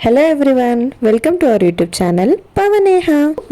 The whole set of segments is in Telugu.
Hello everyone, welcome to our YouTube channel Pavaneha.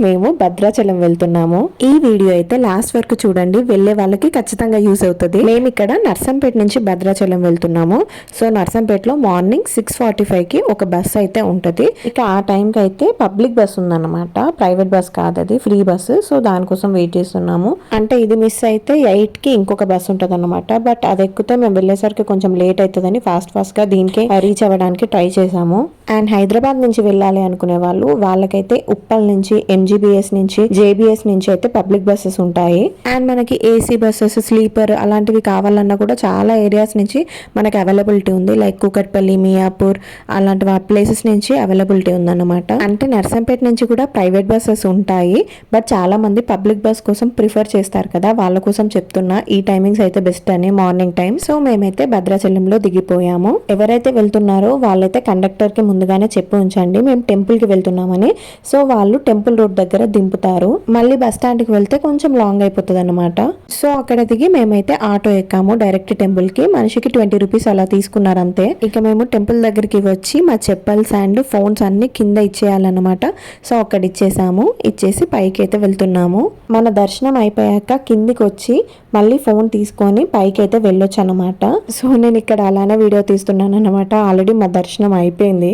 మేము భద్రాచలం వెళ్తున్నాము. ఈ వీడియో అయితే లాస్ట్ వరకు చూడండి, వెళ్లే వాళ్ళకి ఖచ్చితంగా యూజ్ అవుతుంది. మేము ఇక్కడ నర్సంపేట నుంచి భద్రాచలం వెళ్తున్నాము. సో నర్సంపేటలో మార్నింగ్ 6:45 కి ఒక బస్ అయితే ఉంటది. ఇక ఆ టైంకి అయితే పబ్లిక్ బస్ ఉందన్నమాట, ప్రైవేట్ బస్ కాదు, అది ఫ్రీ బస్. సో దానికోసం వెయిట్ చేస్తున్నాము. అంటే ఇది మిస్ అయితే 8 కి ఇంకొక బస్ ఉంటది అనమాట. బట్ అది ఎక్కితే మేము వెళ్ళేసరికి కొంచెం లేట్ అవుతుందని ఫాస్ట్ గా దీనికి రీచ్ అవ్వడానికి ట్రై చేసాము. అండ్ హైదరాబాద్ నుంచి వెళ్ళాలి అనుకునే వాళ్ళకైతే ఉప్పల్ నుంచి, ఎంజీబీఎస్ నుంచి, జేబీఎస్ నుంచి అయితే పబ్లిక్ బస్సెస్ ఉంటాయి. అండ్ మనకి ఏసీ బస్సెస్, స్లీపర్ అలాంటివి కావాలన్నా కూడా చాలా ఏరియాస్ నుంచి మనకి అవైలబిలిటీ ఉంది. లైక్ కూకట్పల్లి, మియాపూర్ అలాంటి ప్లేసెస్ నుంచి అవైలబిలిటీ ఉందన్నమాట. అంటే నర్సంపేట నుంచి కూడా ప్రైవేట్ బస్సెస్ ఉంటాయి. బట్ చాలా మంది పబ్లిక్ బస్ కోసం ప్రిఫర్ చేస్తారు కదా, వాళ్ళ కోసం చెప్తున్నా ఈ టైమింగ్స్ అయితే బెస్ట్ అని, మార్నింగ్ టైం. సో మేమైతే భద్రాచలంలో దిగిపోయాము. ఎవరైతే వెళ్తున్నారో వాళ్ళైతే కండక్టర్ కి ముందుగానే చెప్పి ఉంచండి మేము టెంపుల్ కి వెళ్తున్నామని. సో వాళ్ళు టెంపుల్ రోడ్ దగ్గర దింపుతారు. మళ్ళీ బస్ స్టాండ్ కి వెళ్తే కొంచెం లాంగ్ అయిపోతుంది అనమాట. సో అక్కడ దిగి మేమైతే ఆటో ఎక్కాము డైరెక్ట్ టెంపుల్ కి. మనిషికి 20 రూపీస్ అలా తీసుకున్నారు అంతే. ఇక మేము టెంపుల్ దగ్గరికి వచ్చి మా చెప్పల్స్ అండ్ ఫోన్స్ అన్ని కింద ఇచ్చేయాలన్నమాట. సో అక్కడ ఇచ్చేసాము. ఇచ్చేసి పైకి అయితే వెళ్తున్నాము. మన దర్శనం అయిపోయాక కిందికి వచ్చి మళ్ళీ ఫోన్ తీసుకొని పైకి అయితే వెళ్ళొచ్చు అనమాట. సో నేను ఇక్కడ అలానే వీడియో తీస్తున్నాను అనమాట. ఆల్రెడీ మా దర్శనం అయిపోయింది.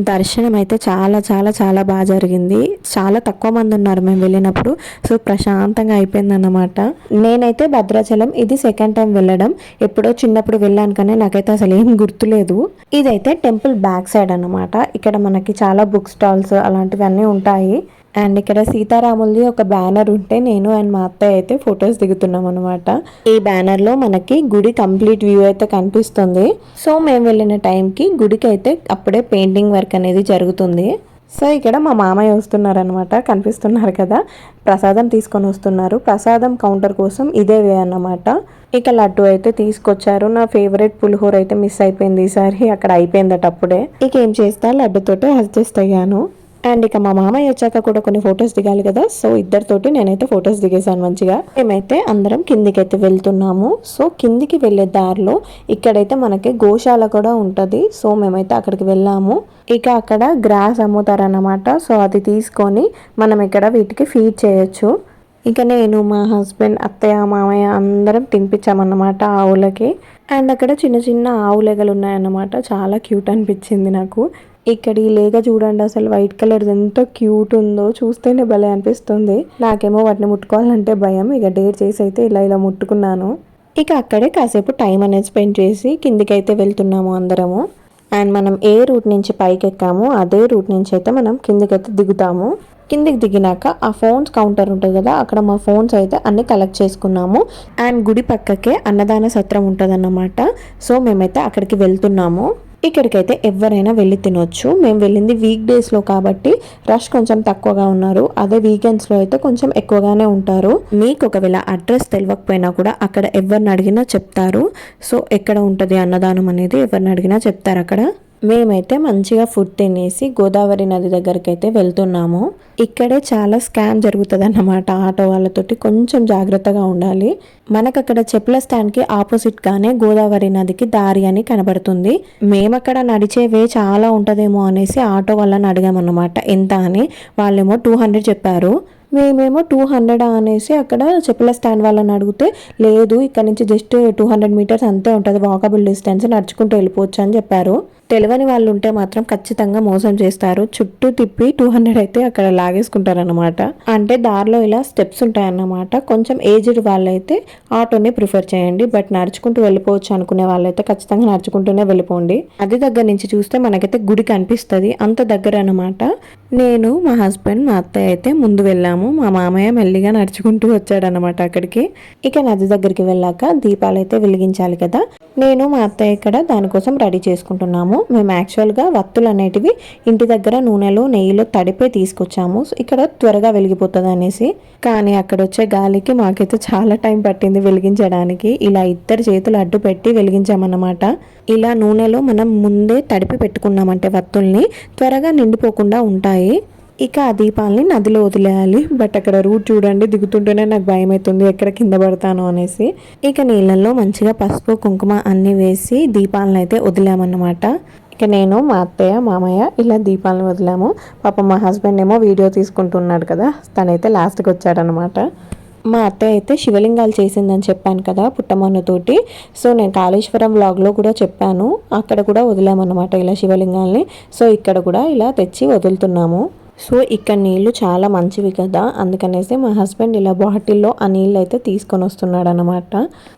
దర్శనం అయితే చాలా చాలా చాలా బాగా జరిగింది. చాలా తక్కువ మంది ఉన్నారు మేము వెళ్ళినప్పుడు. సో ప్రశాంతంగా అయిపోయింది అన్నమాట. నేనైతే భద్రాచలం ఇది సెకండ్ టైం వెళ్ళడం. ఎప్పుడో చిన్నప్పుడు వెళ్ళాను కానీ నాకైతే అసలు ఏం గుర్తులేదు. ఇదైతే టెంపుల్ బ్యాక్ సైడ్ అన్నమాట. ఇక్కడ మనకి చాలా బుక్ స్టాల్స్ అలాంటివన్నీ ఉంటాయి. అండ్ ఇక్కడ సీతారాములది ఒక బ్యానర్ ఉంటే నేను అండ్ మా అత్తయ్య అయితే ఫొటోస్ దిగుతున్నాం అనమాట. ఈ బ్యానర్ లో మనకి గుడి కంప్లీట్ వ్యూ అయితే కనిపిస్తుంది. సో మేము వెళ్ళిన టైంకి గుడికి అయితే అప్పుడే పెయింటింగ్ వర్క్ అనేది జరుగుతుంది. సో ఇక్కడ మా మామయ్య వస్తున్నారనమాట, కనిపిస్తున్నారు కదా, ప్రసాదం తీసుకొని వస్తున్నారు. ప్రసాదం కౌంటర్ కోసం ఇదే వే అన్నమాట. ఇక లడ్డు అయితే తీసుకొచ్చారు. నా ఫేవరెట్ పులిహోర అయితే మిస్ అయిపోయింది ఈసారి, అక్కడ అయిపోయిందట అప్పుడే. ఇక ఏం చేస్తా, లడ్డుతోటే అడ్జస్ట్ అయ్యాను. అండ్ ఇక మా మామయ్య వచ్చాక కూడా కొన్ని ఫొటోస్ దిగాలి కదా, సో ఇద్దరితోటి నేనైతే ఫొటోస్ దిగేసాను మంచిగా. మేమైతే అందరం కిందికి అయితే వెళ్తున్నాము. సో కిందికి వెళ్ళే దారిలో ఇక్కడైతే మనకి గోశాల కూడా ఉంటది. సో మేమైతే అక్కడికి వెళ్ళాము. ఇక అక్కడ గ్రాస్ అమ్ముతారన్నమాట. సో అది తీసుకొని మనం ఇక్కడ వీటికి ఫీడ్ చేయొచ్చు. ఇక నేను, మా హస్బెండ్, అత్తయ్య, మామయ్య అందరం తినిపించామన్నమాట ఆవులకి. అండ్ అక్కడ చిన్న చిన్న ఆవులేగలు ఉన్నాయన్నమాట. చాలా క్యూట్ అనిపించింది నాకు. ఇక్కడ ఈ లేగ చూడండి, అసలు వైట్ కలర్ ఎంత క్యూట్ ఉందో, చూస్తేనే భలే అనిపిస్తుంది. నాకేమో వాటిని ముట్టుకోవాలంటే భయం. ఇక డేర్ చేసి అయితే ఇలా ముట్టుకున్నాను. ఇక అక్కడే కాసేపు టైం అనేది స్పెండ్ చేసి కిందికి అయితే వెళ్తున్నాము అందరము. అండ్ మనం ఏ రూట్ నుంచి పైకి ఎక్కామో అదే రూట్ నుంచి అయితే మనం కిందికైతే దిగుతాము. కిందికి దిగినాక ఆ ఫోన్స్ కౌంటర్ ఉంటుంది కదా, అక్కడ మా ఫోన్స్ అయితే అన్ని కలెక్ట్ చేసుకున్నాము. అండ్ గుడి పక్కకే అన్నదాన సత్రం ఉంటుంది అన్నమాట. సో మేమైతే అక్కడికి వెళ్తున్నాము. ఇక్కడికైతే ఎవరైనా వెళ్ళి తినొచ్చు. మేము వెళ్ళింది వీక్ డేస్లో కాబట్టి రష్ కొంచెం తక్కువగా ఉన్నారు. అదే వీకెండ్స్లో అయితే కొంచెం ఎక్కువగానే ఉంటారు. మీకు ఒకవేళ అడ్రస్ తెలియకపోయినా కూడా అక్కడ ఎవరిని అడిగినా చెప్తారు. సో ఎక్కడ ఉంటుంది అన్నదానం అనేది ఎవరిని అడిగినా చెప్తారు అక్కడ. మేమైతే మంచిగా ఫుడ్ తినేసి గోదావరి నది దగ్గరికి అయితే వెళ్తున్నాము. ఇక్కడే చాలా స్కామ్ జరుగుతుంది అన్నమాట. ఆటో వాళ్ళతోటి కొంచెం జాగ్రత్తగా ఉండాలి. మనకు అక్కడ చెప్పుల స్టాండ్ కి ఆపోజిట్ గానే గోదావరి నదికి దారి అని కనబడుతుంది. మేము అక్కడ నడిచే వే చాలా ఉంటదేమో అనేసి ఆటో వాళ్ళని అడిగామన్నమాట ఎంత అని. వాళ్ళేమో 200 చెప్పారు. మేమేమో 200 అనేసి అక్కడ చెప్పుల స్టాండ్ వాళ్ళని అడిగితే, లేదు ఇక్కడ నుంచి జస్ట్ 200 మీటర్స్ అంతే ఉంటుంది, వాకబుల్ డిస్టెన్స్, నడుచుకుంటూ వెళ్ళిపోవచ్చు అని చెప్పారు. తెలియని వాళ్ళు ఉంటే మాత్రం ఖచ్చితంగా మోసం చేస్తారు. చుట్టూ తిప్పి 200 అయితే అక్కడ లాగేసుకుంటారు అనమాట. అంటే దారిలో ఇలా స్టెప్స్ ఉంటాయన్నమాట. కొంచెం ఏజ్డ్ వాళ్ళైతే ఆటోని ప్రిఫర్ చేయండి. బట్ నడుచుకుంటూ వెళ్ళిపోవచ్చు అనుకునే వాళ్ళైతే ఖచ్చితంగా నడుచుకుంటూనే వెళ్ళిపోండి. అది దగ్గర నుంచి చూస్తే మనకైతే గుడి కనిపిస్తుంది, అంత దగ్గర అనమాట. నేను, మా హస్బెండ్, మా అత్తయ్య అయితే ముందు వెళ్ళాము. మా మామయ్య మెల్లిగా నడుచుకుంటూ వచ్చాడనమాట అక్కడికి. ఇక నది దగ్గరికి వెళ్ళాక దీపాలు అయితే వెలిగించాలి కదా, నేను మా అత్తయ్య ఇక్కడ దానికోసం రెడీ చేసుకుంటున్నాము. మేము యాక్చువల్గా వత్తులు అనేటివి ఇంటి దగ్గర నూనెలో, నెయ్యిలో తడిపే తీసుకొచ్చాము. ఇక్కడ త్వరగా వెలిగిపోతుంది అనేసి. కానీ అక్కడ వచ్చే గాలికి మాకైతే చాలా టైం పట్టింది వెలిగించడానికి. ఇలా ఇద్దరు చేతులు అడ్డు పెట్టి వెలిగించామన్నమాట. ఇలా నూనెలో మనం ముందే తడిపి పెట్టుకున్నామంటే వత్తుల్ని త్వరగా నిండిపోకుండా ఉంటాయి. ఇక ఆ దీపాలని నదిలో వదిలేయాలి. బట్ అక్కడ రూట్ చూడండి, దిగుతుంటేనే నాకు భయం అవుతుంది ఎక్కడ కింద పడతాను అనేసి. ఇక నీళ్ళల్లో మంచిగా పసుపు కుంకుమ అన్ని వేసి దీపాలను అయితే వదిలామన్నమాట. ఇక నేను మా అత్తయ్య మామయ్య ఇలా దీపాలను వదిలాము. పాపం మా హస్బెండ్ ఏమో వీడియో తీసుకుంటున్నాడు కదా, తనైతే లాస్ట్కి వచ్చాడనమాట. మా అత్తయ్య అయితే శివలింగాలు చేసిందని చెప్పాను కదా పుట్టమన్నుతోటి. సో నేను కాళేశ్వరం వ్లాగ్లో కూడా చెప్పాను, అక్కడ కూడా వదిలామన్నమాట ఇలా శివలింగాల్ని. సో ఇక్కడ కూడా ఇలా తెచ్చి వదులుతున్నాము. సో ఇక్కడ నీళ్ళు చాలా మంచివి కదా, అందుకనేసి మా హస్బెండ్ ఇలా బాటిల్లో ఆ నీళ్ళు అయితే తీసుకొని వస్తున్నాడు అనమాట.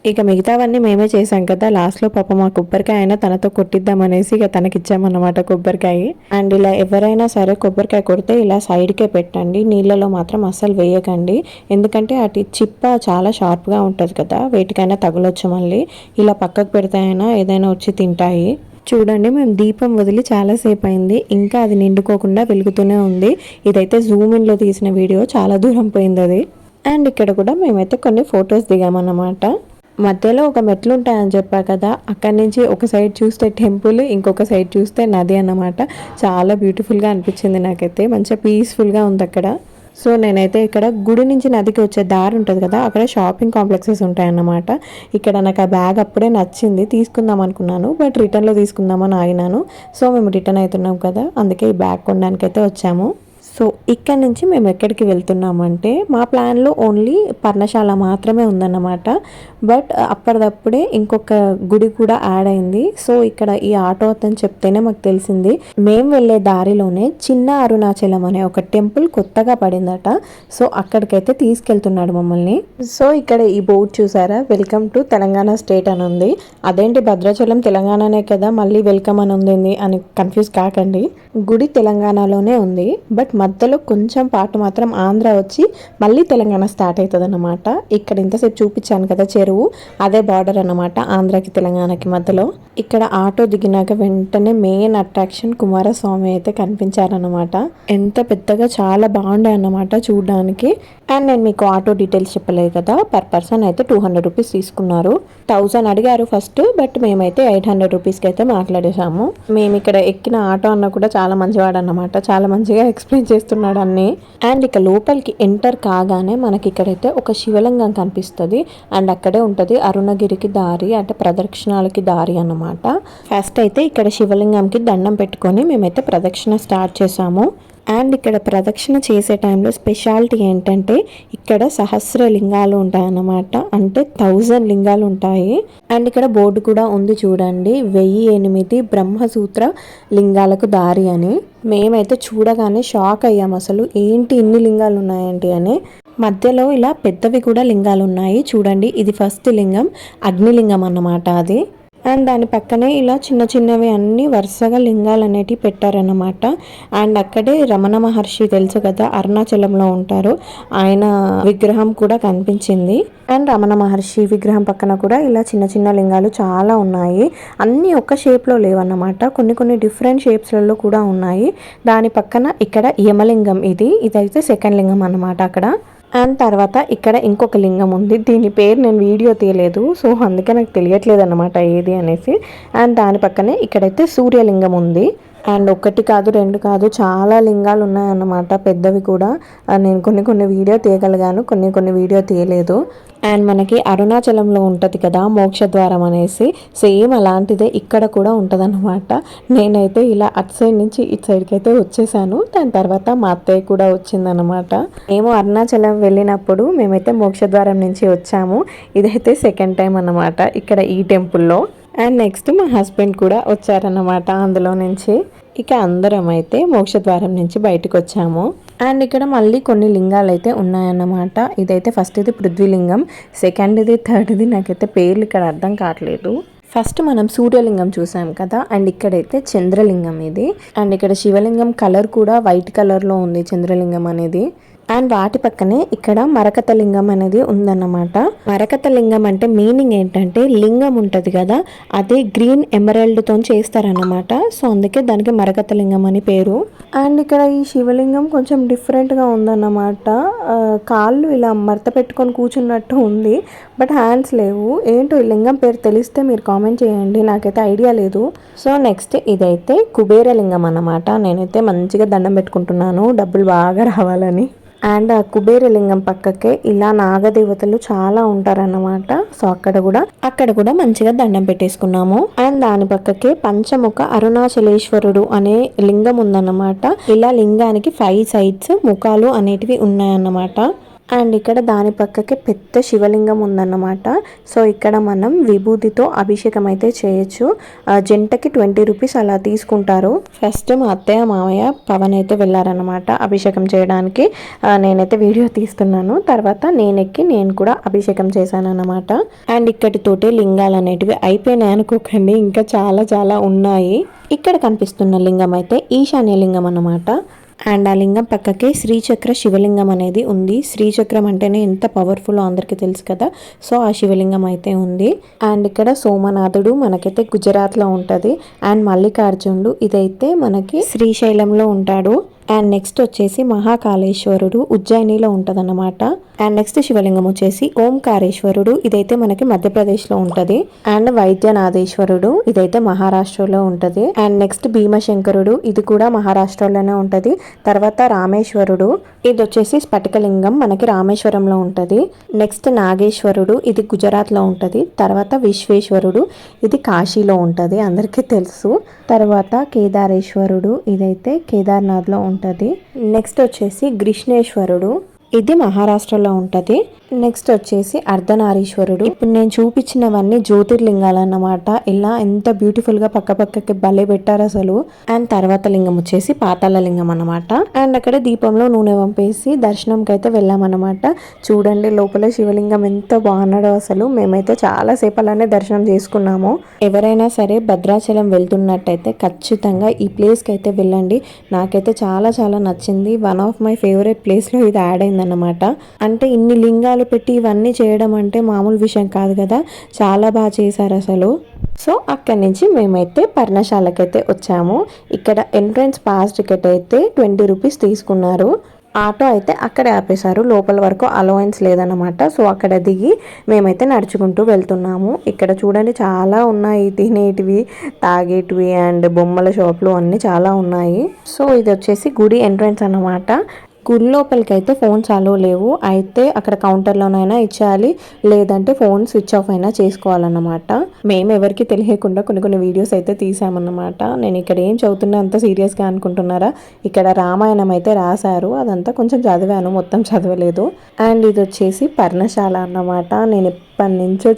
ఇక మిగతావన్నీ మేమే చేసాం కదా, లాస్ట్లో పాప మా కొబ్బరికాయ అయినా తనతో కొట్టిద్దామనేసి ఇక తనకి ఇచ్చామన్నమాట కొబ్బరికాయ. అండ్ ఇలా ఎవరైనా సరే కొబ్బరికాయ కొడితే ఇలా సైడ్కే పెట్టండి, నీళ్ళలో మాత్రం అస్సలు వేయకండి. ఎందుకంటే అటు చిప్ప చాలా షార్ప్గా ఉంటుంది కదా, వేటికైనా తగలొచ్చు. మళ్ళీ ఇలా పక్కకు పెడితే అయినా ఏదైనా వచ్చి తింటాయి. చూడండి మేము దీపం వదిలి చాలాసేపు అయింది, ఇంకా అది నిండుకోకుండా వెలుగుతూనే ఉంది. ఇదైతే జూమిన్లో తీసిన వీడియో, చాలా దూరం పోయింది అది. అండ్ ఇక్కడ కూడా మేమైతే కొన్ని ఫొటోస్ దిగామన్నమాట. మధ్యలో ఒక మెట్లు ఉంటాయని చెప్పా కదా, అక్కడి నుంచి ఒక సైడ్ చూస్తే టెంపుల్, ఇంకొక సైడ్ చూస్తే నది అన్నమాట. చాలా బ్యూటిఫుల్గా అనిపించింది నాకైతే, మంచిగా పీస్ఫుల్గా ఉంది అక్కడ. సో నేనైతే ఇక్కడ గుడి నుంచి నదికి వచ్చే దారి ఉంటుంది కదా, అక్కడ షాపింగ్ కాంప్లెక్సెస్ ఉంటాయన్నమాట. ఇక్కడ నాకు ఆ బ్యాగ్ అప్పుడే నచ్చింది, తీసుకుందాం అనుకున్నాను, బట్ రిటర్న్లో తీసుకుందామని ఆగినాను. సో మేము రిటర్న్ అవుతున్నాం కదా, అందుకే ఈ బ్యాగ్ కొనడానికైతే వచ్చాము. సో ఇక్కడ నుంచి మేము ఎక్కడికి వెళ్తున్నామంటే, మా ప్లాన్లో ఓన్లీ పర్ణశాల మాత్రమే ఉందన్నమాట. బట్ అప్పటిదప్పుడే ఇంకొక గుడి కూడా యాడ్ అయింది. సో ఇక్కడ ఈ ఆటో అతను చెప్తేనే మాకు తెలిసింది, మేము వెళ్ళే దారిలోనే చిన్న అరుణాచలం అనే ఒక టెంపుల్ కొత్తగా పడిందట. సో అక్కడికైతే తీసుకెళ్తున్నాడు మమ్మల్ని. సో ఇక్కడ ఈ బోర్డు చూసారా, వెల్కమ్ టు తెలంగాణ స్టేట్ అని ఉంది. అదేంటి భద్రాచలం తెలంగాణనే కదా, మళ్ళీ వెల్కమ్ అని ఉంది అని కన్ఫ్యూజ్ కాకండి. గుడి తెలంగాణలోనే ఉంది, బట్ మధ్యలో కొంచెం పాటు మాత్రం ఆంధ్ర వచ్చి మళ్ళీ తెలంగాణ స్టార్ట్ అవుతుంది అన్నమాట. ఇక్కడ ఇంతసేపు చూపించాను కదా చెరువు, అదే బార్డర్ అన్నమాట, ఆంధ్రాకి తెలంగాణకి మధ్యలో. ఇక్కడ ఆటో దిగినాక వెంటనే మెయిన్ అట్రాక్షన్ కుమారస్వామి అయితే కనిపించారనమాట. ఎంత పెద్దగా చాలా బాగుండే అన్నమాట చూడడానికి. అండ్ నేను మీకు ఆటో డీటెయిల్స్ చెప్పలేదు కదా, పర్ పర్సన్ అయితే 200 రూపీస్ తీసుకున్నారు. 1000 అడిగారు ఫస్ట్, బట్ మేమైతే 800 రూపీస్కి అయితే మాట్లాడేసాము. మేము ఇక్కడ ఎక్కిన ఆటో అన్న కూడా చాలా మంచివాడు అన్నమాట, చాలా మంచిగా ఎక్స్ప్లెయిన్ చేస్తున్నాడు అన్ని. అండ్ ఇక లోపలికి ఎంటర్ కాగానే మనకి ఇక్కడైతే ఒక శివలింగం కనిపిస్తుంది. అండ్ అక్కడే ఉంటుంది అరుణగిరికి దారి, అంటే ప్రదక్షిణాలకి దారి అన్నమాట. ఫస్ట్ అయితే ఇక్కడ శివలింగంకి దండం పెట్టుకొని మేమైతే ప్రదక్షిణ స్టార్ట్ చేసాము. అండ్ ఇక్కడ ప్రదక్షిణ చేసే టైంలో స్పెషాలిటీ ఏంటంటే, ఇక్కడ సహస్ర లింగాలు ఉంటాయన్నమాట, అంటే 1000 లింగాలు ఉంటాయి. అండ్ ఇక్కడ బోర్డు కూడా ఉంది చూడండి, 1008 బ్రహ్మసూత్ర లింగాలకు దారి అని. మేమైతే చూడగానే షాక్ అయ్యాం, అసలు ఏంటి ఇన్ని లింగాలు ఉన్నాయండి అని. మధ్యలో ఇలా పెద్దవి కూడా లింగాలు ఉన్నాయి చూడండి. ఇది ఫస్ట్ లింగం, అగ్నిలింగం అన్నమాట అది. అండ్ దాని పక్కనే ఇలా చిన్న చిన్నవి అన్ని వరుసగా లింగాలు అనేటివి పెట్టారన్నమాట. అండ్ అక్కడే రమణ మహర్షి తెలుసు కదా, అరుణాచలంలో ఉంటారు, ఆయన విగ్రహం కూడా కనిపించింది. అండ్ రమణ మహర్షి విగ్రహం పక్కన కూడా ఇలా చిన్న చిన్న లింగాలు చాలా ఉన్నాయి. అన్నీ ఒక్క షేప్లో లేవన్నమాట, కొన్ని కొన్ని డిఫరెంట్ షేప్స్లలో కూడా ఉన్నాయి. దాని పక్కన ఇక్కడ యమలింగం, ఇదైతే సెకండ్ లింగం అన్నమాట అక్కడ. అండ్ తర్వాత ఇక్కడ ఇంకొక లింగం ఉంది, దీని పేరు నేను వీడియో తీయలేదు, సో అందుకే నాకు తెలియట్లేదు అన్నమాట ఏది అనేసి. అండ్ దాని పక్కనే ఇక్కడైతే సూర్యలింగం ఉంది. అండ్ ఒకటి కాదు రెండు కాదు చాలా లింగాలు ఉన్నాయన్నమాట, పెద్దవి కూడా. నేను కొన్ని వీడియో తీయగలిగాను, కొన్ని వీడియో తీయలేదు. అండ్ మనకి అరుణాచలంలో ఉంటుంది కదా మోక్షద్వారం అనేసి, సేమ్ అలాంటిదే ఇక్కడ కూడా ఉంటుందన్నమాట. నేనైతే ఇలా అటు సైడ్ నుంచి ఇటు సైడ్కి అయితే వచ్చేసాను. దాని తర్వాత మా అత్తయ్య కూడా వచ్చిందనమాట. మేము అరుణాచలం వెళ్ళినప్పుడు మేమైతే మోక్షద్వారం నుంచి వచ్చాము. ఇదైతే సెకండ్ టైం అన్నమాట ఇక్కడ ఈ టెంపుల్లో. అండ్ నెక్స్ట్ మా హస్బెండ్ కూడా వచ్చారన్నమాట అందులో నుంచి. ఇక అందరం అయితే మోక్షద్వారం నుంచి బయటకు వచ్చాము. అండ్ ఇక్కడ మళ్ళీ కొన్ని లింగాలు అయితే ఉన్నాయన్నమాట. ఇదైతే ఫస్ట్ ఇది పృథ్వీలింగం, సెకండ్ ఇది, థర్డ్ ఇది నాకైతే పేర్లు ఇక్కడ అర్థం కావట్లేదు. ఫస్ట్ మనం సూర్యలింగం చూసాం కదా, అండ్ ఇక్కడైతే చంద్రలింగం ఇది. అండ్ ఇక్కడ శివలింగం కలర్ కూడా వైట్ కలర్లో ఉంది చంద్రలింగం అనేది. అండ్ వాటి పక్కనే ఇక్కడ మరకత లింగం అనేది ఉందన్నమాట. మరకత లింగం అంటే మీనింగ్ ఏంటంటే, లింగం ఉంటుంది కదా అది గ్రీన్ ఎమరాల్డ్తో చేస్తారన్నమాట. సో అందుకే దానికి మరకత లింగం అని పేరు. అండ్ ఇక్కడ ఈ శివలింగం కొంచెం డిఫరెంట్గా ఉందన్నమాట. కాళ్ళు ఇలా మడత పెట్టుకొని కూర్చున్నట్టు ఉంది, బట్ హ్యాండ్స్ లేవు. ఏంటో ఈ లింగం పేరు తెలిస్తే మీరు కామెంట్ చేయండి, నాకైతే ఐడియా లేదు. సో నెక్స్ట్ ఇదైతే కుబేర లింగం అన్నమాట. నేనైతే మంచిగా దండం పెట్టుకుంటున్నాను డబ్బులు బాగా రావాలని. అండ్ ఆ కుబేర లింగం పక్కకే ఇలా నాగదేవతలు చాలా ఉంటారన్నమాట. సో అక్కడ కూడా మంచిగా దండం పెట్టేసుకున్నాము. అండ్ దాని పక్కకే పంచముఖ అరుణాచలేశ్వరుడు అనే లింగం ఉందన్నమాట. ఇలా లింగానికి 5 సైడ్స్ ముఖాలు అనేటివి ఉన్నాయన్నమాట. అండ్ ఇక్కడ దాని పక్కకి పెద్ద శివలింగం ఉందన్నమాట. సో ఇక్కడ మనం విభూతితో అభిషేకం అయితే చేయొచ్చు. జంటకి 20 రూపీస్ అలా తీసుకుంటారు. ఫస్ట్ మా అత్తయ్య మామయ్య పవన్ అయితే వెళ్ళారనమాట అభిషేకం చేయడానికి. నేనైతే వీడియో తీస్తున్నాను. తర్వాత నేను కూడా అభిషేకం చేశాను అనమాట. అండ్ ఇక్కడితోటే లింగాలు అనేటివి అయిపోయినాయి అనుకోకండి, ఇంకా చాలా చాలా ఉన్నాయి. ఇక్కడ కనిపిస్తున్న లింగం అయితే ఈశాన్య లింగం అన్నమాట. అండ్ ఆ లింగం పక్కకే శ్రీచక్ర శివలింగం అనేది ఉంది. శ్రీచక్రం అంటేనే ఎంత పవర్ఫుల్ అందరికీ తెలుసు కదా. సో ఆ శివలింగం అయితే ఉంది. అండ్ ఇక్కడ సోమనాథుడు మనకైతే గుజరాత్లో ఉంటుంది. అండ్ మల్లికార్జునుడు ఇదైతే మనకి శ్రీశైలంలో ఉంటాడు. అండ్ నెక్స్ట్ వచ్చేసి మహాకాళేశ్వరుడు ఉజ్జయినిలో ఉంటదన్నమాట. అండ్ నెక్స్ట్ శివలింగం వచ్చేసి ఓంకారేశ్వరుడు, ఇదైతే మనకి మధ్యప్రదేశ్లో ఉంటది. అండ్ వైద్యనాథేశ్వరుడు ఇదైతే మహారాష్ట్రలో ఉంటది. అండ్ నెక్స్ట్ భీమశంకరుడు ఇది కూడా మహారాష్ట్రలోనే ఉంటది. తర్వాత రామేశ్వరుడు ఇది వచ్చేసి స్ఫటికలింగం మనకి రామేశ్వరంలో ఉంటది. నెక్స్ట్ నాగేశ్వరుడు ఇది గుజరాత్లో ఉంటది. తర్వాత విశ్వేశ్వరుడు ఇది కాశీలో ఉంటది, అందరికీ తెలుసు. తర్వాత కేదారేశ్వరుడు ఇదైతే కేదార్నాథ్లో ఉంటది. నెక్స్ట్ వచ్చేసి కృష్ణేశ్వరుడు ఇది మహారాష్ట్రలో ఉంటది. నెక్స్ట్ వచ్చేసి అర్ధనారీశ్వరుడు. ఇప్పుడు నేను చూపించినవన్నీ జ్యోతిర్లింగాలు అన్నమాట. ఇలా ఎంత బ్యూటిఫుల్ గా పక్క పక్కకి భలే పెట్టారు అసలు. అండ్ తర్వాత లింగం వచ్చేసి పాతాళ లింగం అన్నమాట. అండ్ అక్కడ దీపంలో నూనె పంపేసి దర్శనంకి అయితే వెళ్ళామన్నమాట. చూడండి లోపల శివలింగం ఎంత బాగున్నాడో అసలు. మేమైతే చాలా సేపు అలానే దర్శనం చేసుకున్నాము. ఎవరైనా సరే భద్రాచలం వెళ్తున్నట్టయితే ఖచ్చితంగా ఈ ప్లేస్ కి అయితే వెళ్ళండి. నాకైతే చాలా చాలా నచ్చింది. One of my favourite place లో ఇది యాడ్ అయిందన్నమాట. అంటే ఇన్ని లింగాలు పెట్టి ఇవన్నీ చేయడం అంటే మామూలు విషయం కాదు కదా. చాలా బాగా చేశారు అసలు. సో అక్కడి నుంచి మేమైతే పర్ణశాలకైతే వచ్చాము. ఇక్కడ ఎంట్రన్స్ పాస్ టికెట్ అయితే 20 రూపీస్ తీసుకున్నారు. ఆటో అయితే అక్కడే ఆపేశారు, లోపల వరకు అలవెన్స్ లేదన్నమాట. సో అక్కడ దిగి మేమైతే నడుచుకుంటూ వెళ్తున్నాము. ఇక్కడ చూడండి చాలా ఉన్నాయి, తినేటివి తాగేటివి అండ్ బొమ్మల షాపులు అన్నీ చాలా ఉన్నాయి. సో ఇది వచ్చేసి గుడి ఎంట్రన్స్ అన్నమాట. గుడి లోపలికి అయితే ఫోన్స్ అలో లేవు. అయితే అక్కడ కౌంటర్లోనైనా ఇచ్చేయాలి, లేదంటే ఫోన్ స్విచ్ ఆఫ్ అయినా చేసుకోవాలన్నమాట. మేము ఎవరికి తెలియకుండా కొన్ని వీడియోస్ అయితే తీసామన్నమాట. నేను ఇక్కడ ఏం చదువుతున్నా అంత సీరియస్గా అనుకుంటున్నారా? ఇక్కడ రామాయణం అయితే రాశారు, అదంతా కొంచెం చదివాను, మొత్తం చదవలేదు. అండ్ ఇది వచ్చేసి పర్ణశాల అన్నమాట. నేను ఎప్పటి నుంచో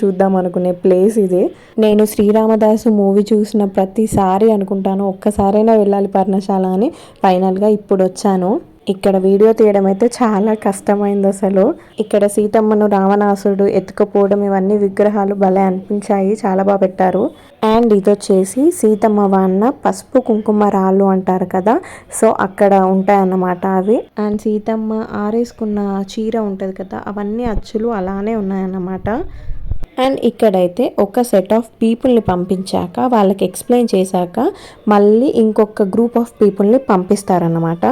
చూద్దాం అనుకునే ప్లేస్ ఇది. నేను శ్రీరామదాసు మూవీ చూసిన ప్రతిసారి అనుకుంటాను ఒక్కసారైనా వెళ్ళాలి పర్ణశాల అని. ఫైనల్గా ఇప్పుడు వచ్చాను. ఇక్కడ వీడియో తీయడం అయితే చాలా కష్టమైంది అసలు. ఇక్కడ సీతమ్మను రావణాసుడు ఎత్తుకుపోవడం ఇవన్నీ విగ్రహాలు భలే అనిపించాయి, చాలా బాగా పెట్టారు. అండ్ ఇది వచ్చేసి సీతమ్మ వాడిన పసుపు కుంకుమ రాళ్ళు అంటారు కదా, సో అక్కడ ఉంటాయన్నమాట అవి. అండ్ సీతమ్మ ఆరేసుకున్న చీర ఉంటుంది కదా, అవన్నీ అచ్చులు అలానే ఉన్నాయన్నమాట. అండ్ ఇక్కడైతే ఒక సెట్ ఆఫ్ పీపుల్ని పంపించాక వాళ్ళకి ఎక్స్ప్లెయిన్ చేశాక మళ్ళీ ఇంకొక గ్రూప్ ఆఫ్ పీపుల్ని పంపిస్తారన్నమాట.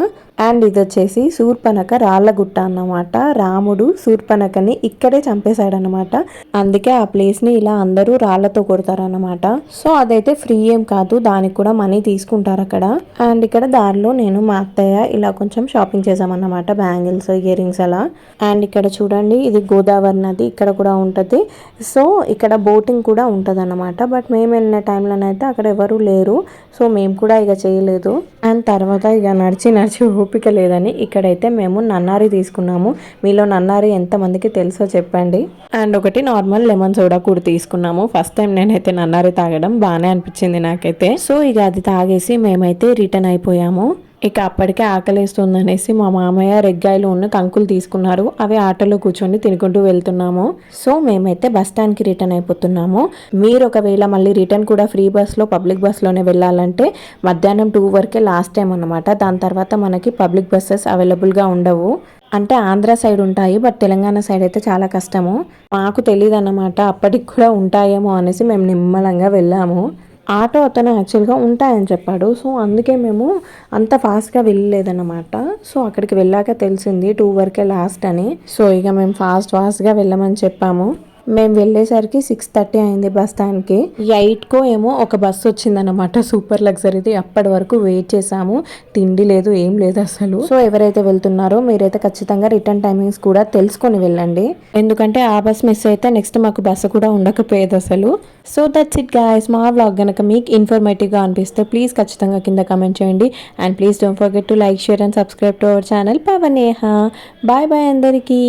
అండ్ ఇది వచ్చేసి శూర్పణఖ రాళ్ళగుట్ట అన్నమాట. రాముడు శూర్పణఖని ఇక్కడే చంపేశాడనమాట. అందుకే ఆ ప్లేస్ని ఇలా అందరూ రాళ్లతో కొడతారన్నమాట. సో అదైతే ఫ్రీ ఏం కాదు, దానికి కూడా మనీ తీసుకుంటారు అక్కడ. అండ్ ఇక్కడ దారిలో నేను మా అత్తయ్య ఇలా కొంచెం షాపింగ్ చేసామన్నమాట, బ్యాంగిల్స్ ఇయర్ రింగ్స్ అలా. అండ్ ఇక్కడ చూడండి ఇది గోదావరి నది ఇక్కడ కూడా ఉంటుంది. సో ఇక్కడ బోటింగ్ కూడా ఉంటుంది అన్నమాట. బట్ మేము వెళ్ళిన టైంలోనైతే అక్కడ ఎవరు లేరు, సో మేము కూడా ఇక చేయలేదు. అండ్ తర్వాత ఇక నడిచి ఓపిక లేదని ఇక్కడైతే మేము నన్నారి తీసుకున్నాము. మీలో నన్నారి ఎంతమందికి తెలుసో చెప్పండి. అండ్ ఒకటి నార్మల్ లెమన్ సోడా కూడా తీసుకున్నాము. ఫస్ట్ టైం నేనైతే నన్నారి తాగడం బాగానే అనిపించింది నాకైతే. సో ఇక అది తాగేసి మేమైతే రిటర్న్ అయిపోయాము. ఇక అప్పటికే ఆకలిస్తుందనేసి మా మామయ్య రెగ్గాయలు ఉన్న కంకులు తీసుకున్నారు. అవి ఆటోలో కూర్చొని తినుకుంటూ వెళ్తున్నాము. సో మేమైతే బస్ స్టాండ్కి రిటర్న్ అయిపోతున్నాము. మీరు ఒకవేళ మళ్ళీ రిటర్న్ కూడా ఫ్రీ బస్లో పబ్లిక్ బస్లోనే వెళ్ళాలంటే మధ్యాహ్నం 2 వరకే లాస్ట్ టైం అనమాట. దాని తర్వాత మనకి పబ్లిక్ బస్సెస్ అవైలబుల్గా ఉండవు. అంటే ఆంధ్ర సైడ్ ఉంటాయి, బట్ తెలంగాణ సైడ్ అయితే చాలా కష్టము. మాకు తెలియదు అన్నమాట, అప్పటికి కూడా ఉంటాయేమో అనేసి మేము నిమ్మలంగా వెళ్ళాము. ఆటో అతను యాక్చువల్గా ఉంటాయని చెప్పాడు, సో అందుకే మేము అంత ఫాస్ట్గా వెళ్ళలేదన్నమాట. సో అక్కడికి వెళ్ళాక తెలిసింది 2 వరకే లాస్ట్ అని. సో ఇక మేము ఫాస్ట్గా వెళ్ళమని చెప్పాము. మేము వెళ్ళేసరికి 6:30 అయింది బస్ స్టాండ్కి. 8కో ఏమో ఒక బస్సు వచ్చిందనమాట సూపర్ లగ్జరీది. అప్పటి వరకు వెయిట్ చేసాము, తిండి లేదు ఏం లేదు అసలు. సో ఎవరైతే వెళ్తున్నారో మీరైతే ఖచ్చితంగా రిటర్న్ టైమింగ్స్ కూడా తెలుసుకొని వెళ్ళండి, ఎందుకంటే ఆ బస్ మిస్ అయితే నెక్స్ట్ మాకు బస్సు కూడా ఉండకపోయేది అసలు. So that's it guys. మా వ్లాగ్ కనుక మీకు ఇన్ఫర్మేటివ్గా అనిపిస్తే ప్లీజ్ ఖచ్చితంగా కింద కమెంట్ చేయండి. And please don't forget to like, share and subscribe to our channel Pavaneha. Bye bye అందరికీ.